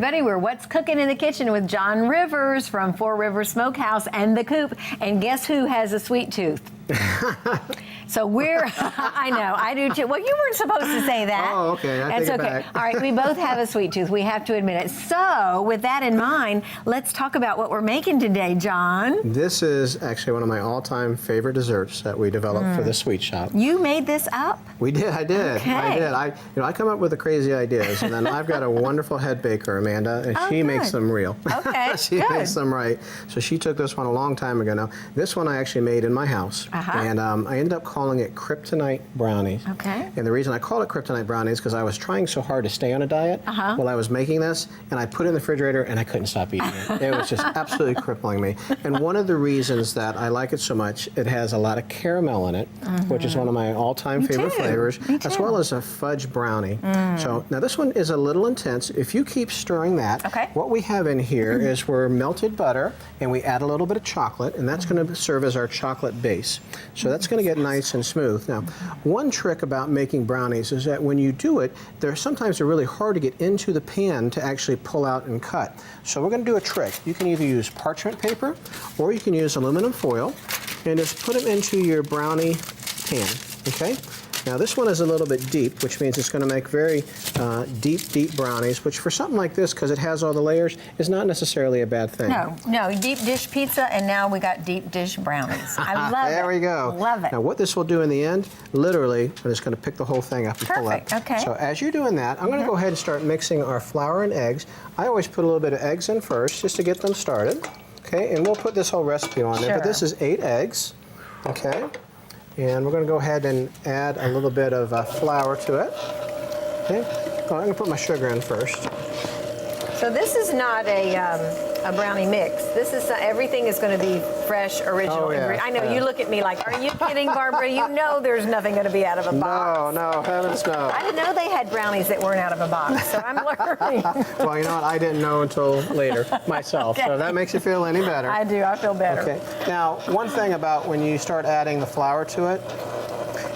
everybody. We're What's Cooking in the Kitchen with John Rivers from Four Rivers Smokehouse and The Coop. And guess who has a sweet tooth? So we're, I know, I do too. Well, you weren't supposed to say that. Oh, okay. That's okay. Back. All right, we both have a sweet tooth. We have to admit it. So with that in mind, let's talk about what we're making today, John. This is actually one of my all-time favorite desserts that we developed for the sweet shop. You made this up? We did. I did. Okay. I did. I come up with the crazy ideas, and then I've got a wonderful head baker, Amanda, and she makes them real. Okay, she makes them right. So she took this one a long time ago now. This one I actually made in my house, and I ended up calling it Kryptonite brownies. Okay. And the reason I call it Kryptonite brownies is because I was trying so hard to stay on a diet while I was making this, and I put it in the refrigerator and I couldn't stop eating it. It was just absolutely crippling me. And one of the reasons that I like it so much, it has a lot of caramel in it, which is one of my all-time favorite flavors, as well as a fudge brownie. So now this one is a little intense. If you keep stirring that, what we have in here is we're melted butter, and we add a little bit of chocolate, and that's going to serve as our chocolate base. So that's going to get nice and smooth. Now, one trick about making brownies is that when you do it, sometimes they're really hard to get into the pan to actually pull out and cut. So we're going to do a trick. You can either use parchment paper, or you can use aluminum foil, and just put them into your brownie pan, okay? Now this one is a little bit deep, which means it's going to make very deep brownies, which for something like this, because it has all the layers, is not necessarily a bad thing. No, deep dish pizza, and now we got deep dish brownies. I love it. There we go. Love it. Now what this will do in the end, literally, I'm just going to pick the whole thing up and pull up. Okay. So as you're doing that, I'm going to go ahead and start mixing our flour and eggs. I always put a little bit of eggs in first, just to get them started. Okay, and we'll put this whole recipe on there, but this is 8 eggs. Okay. And we're going to go ahead and add a little bit of flour to it. Okay, I'm going to put my sugar in first. So this is not a brownie mix. This is everything is going to be fresh, original ingredients. I know you look at me like, are you kidding, Barbara? You know there's nothing going to be out of a box. No, heavens no. I didn't know they had brownies that weren't out of a box, so I'm learning. Well, you know what? I didn't know until later myself, so that makes you feel any better. I do. I feel better. Okay. Now, one thing about when you start adding the flour to it,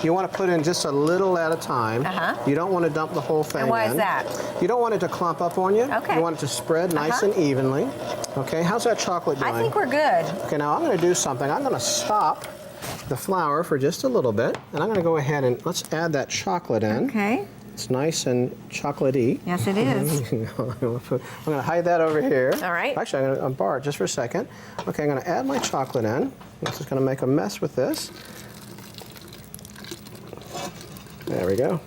you want to put in just a little at a time. You don't want to dump the whole thing in. And why is that? You don't want it to clump up on you. Okay. You want it to spread nice and evenly. Okay, how's that chocolate doing? I think we're good. Okay, now I'm going to do something. I'm going to stop the flour for just a little bit, and I'm going to go ahead and let's add that chocolate in. Okay. It's nice and chocolatey. Yes, it is. I'm going to hide that over here. All right. Actually, I'm going to unbar it just for a second. Okay, I'm going to add my chocolate in. This is going to make a mess with this. There we go.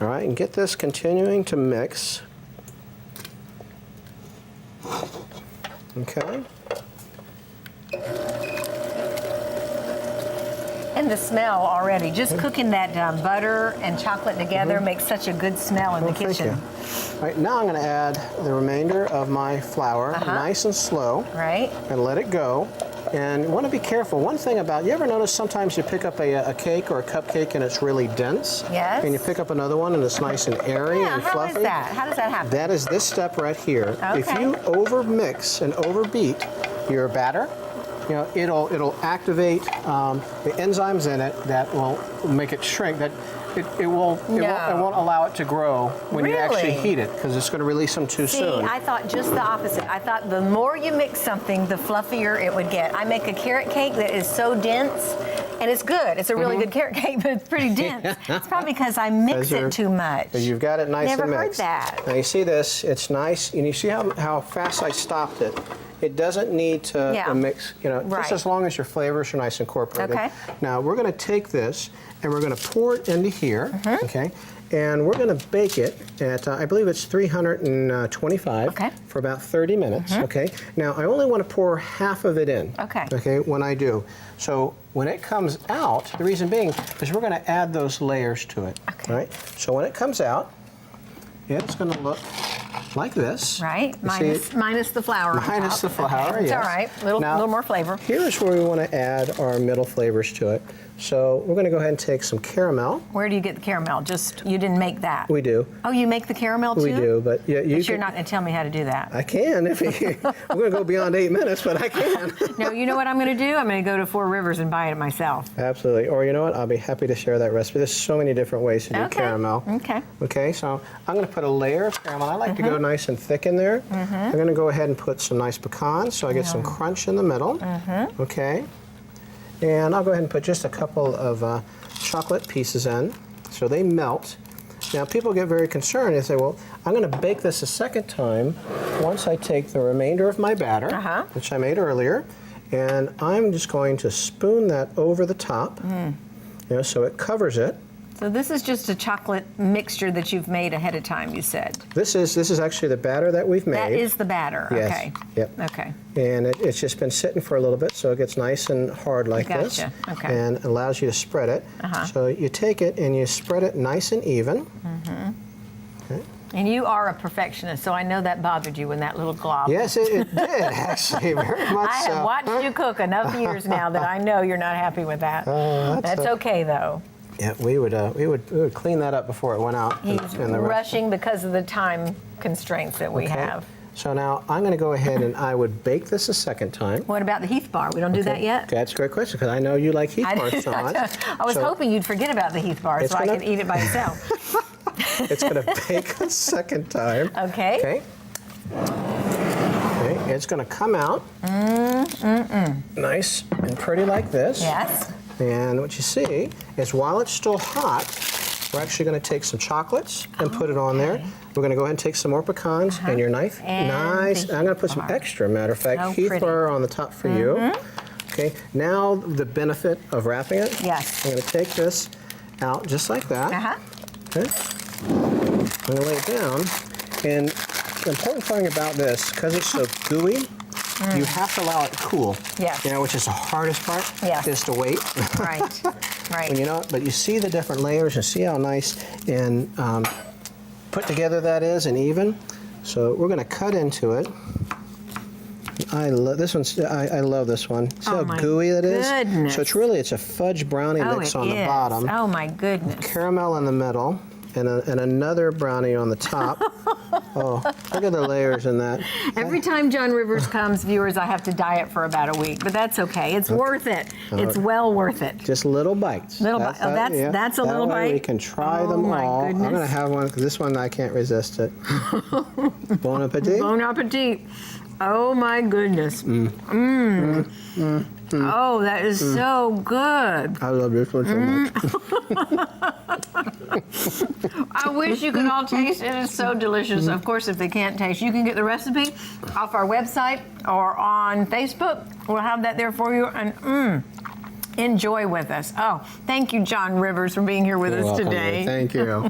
All right, and get this continuing to mix. Okay. And the smell already, just cooking that butter and chocolate together makes such a good smell in the kitchen. All right, now I'm going to add the remainder of my flour, nice and slow. Right. And let it go. And you want to be careful. One thing about, you ever notice sometimes you pick up a cake or a cupcake and it's really dense? Yes. And you pick up another one and it's nice and airy and fluffy? How is that? How does that happen? That is this step right here. Okay. If you overmix and overbeat your batter, you know, it'll activate the enzymes in it that will make it shrink. That it won't allow it to grow when you actually heat it, because it's going to release them too soon. See, I thought just the opposite. I thought the more you mix something, the fluffier it would get. I make a carrot cake that is so dense, and it's good. It's a really good carrot cake, but it's pretty dense. It's probably because I mix it too much. You've got it nice and mixed. Never heard that. Now you see this, it's nice, and you see how fast I stopped it. It doesn't need to mix, you know, just as long as your flavors are nice and incorporated. Okay. Now we're going to take this and we're going to pour it into here, okay? And we're going to bake it at, I believe it's 325 for about 30 minutes, okay? Now I only want to pour half of it in, okay, when I do. So when it comes out, the reason being is we're going to add those layers to it, right? So when it comes out, it's going to look like this. Right, minus the flour. Minus the flour, yes. It's all right, a little more flavor. Here's where we want to add our middle flavors to it. So we're going to go ahead and take some caramel. Where do you get the caramel? Just, you didn't make that. We do. Oh, you make the caramel too? We do, but yeah, You're not going to tell me how to do that. I can if we're going to go beyond 8 minutes, but I can. No, you know what I'm going to do? I'm going to go to Four Rivers and buy it myself. Absolutely. Or you know what? I'll be happy to share that recipe. There's so many different ways to do caramel. Okay. Okay, so I'm going to put a layer of caramel. I like to go nice and thick in there. I'm going to go ahead and put some nice pecans so I get some crunch in the middle. Okay. And I'll go ahead and put just a couple of chocolate pieces in so they melt. Now people get very concerned. They say, well, I'm going to bake this a second time once I take the remainder of my batter, which I made earlier, and I'm just going to spoon that over the top, so it covers it. So this is just a chocolate mixture that you've made ahead of time, you said. This is actually the batter that we've made. That is the batter. Yes. Okay. Yep. Okay. And it's just been sitting for a little bit, so it gets nice and hard like this. Gotcha. Okay. And allows you to spread it. So you take it and you spread it nice and even. Okay. And you are a perfectionist, so I know that bothered you when that little glob. Yes, it did actually, very much I so. have watched you cook enough years now that I know you're not happy with that. That's okay though. Yeah, we would clean that up before it went out. He's rushing because of the time constraints that we have. So now I'm going to go ahead and I would bake this a second time. What about the Heath bar? We don't do that yet? Okay, that's a great question because I know you like Heath bars so much. I was hoping you'd forget about the Heath bar so I could eat it by itself. It's going to bake a second time. Okay. Okay. Okay, it's going to come out nice and pretty like this. Yes. And what you see is while it's still hot, we're actually going to take some chocolates and put it on there. We're going to go ahead and take some more pecans and your knife. And nice. I'm going to put some extra, matter of fact, Heath bar on the top for you. Okay, now the benefit of wrapping it. Yes. I'm going to take this out just like that. Okay. I'm going to lay it down. And the important thing about this, because it's so gooey, you have to allow it to cool. Yes. You know, which is the hardest part. Yes. Is to wait. Right. Right. And you know, but you see the different layers and see how nice and put together that is and even. So we're going to cut into it. I love this one. I love this one. See how gooey it is? Goodness. So it's a fudge brownie mix on the bottom. Oh my goodness. Caramel in the middle. And another brownie on the top. Oh, look at the layers in that. Every time John Rivers comes, viewers, I have to diet for about a week, but that's okay. It's worth it. It's well worth it. Just little bites. Little bites. Oh, that's a little bite. We can try them all. Goodness. I'm going to have one because this one I can't resist it. Bon appetit. Bon appetit. Oh my goodness. Oh, that is so good. I love this one so much. I wish you could all taste it. It's so delicious. Of course, if they can't taste, you can get the recipe off our website or on Facebook. We'll have that there for you. And enjoy with us. Oh, thank you, John Rivers, for being here with us You're welcome, today. Thank you.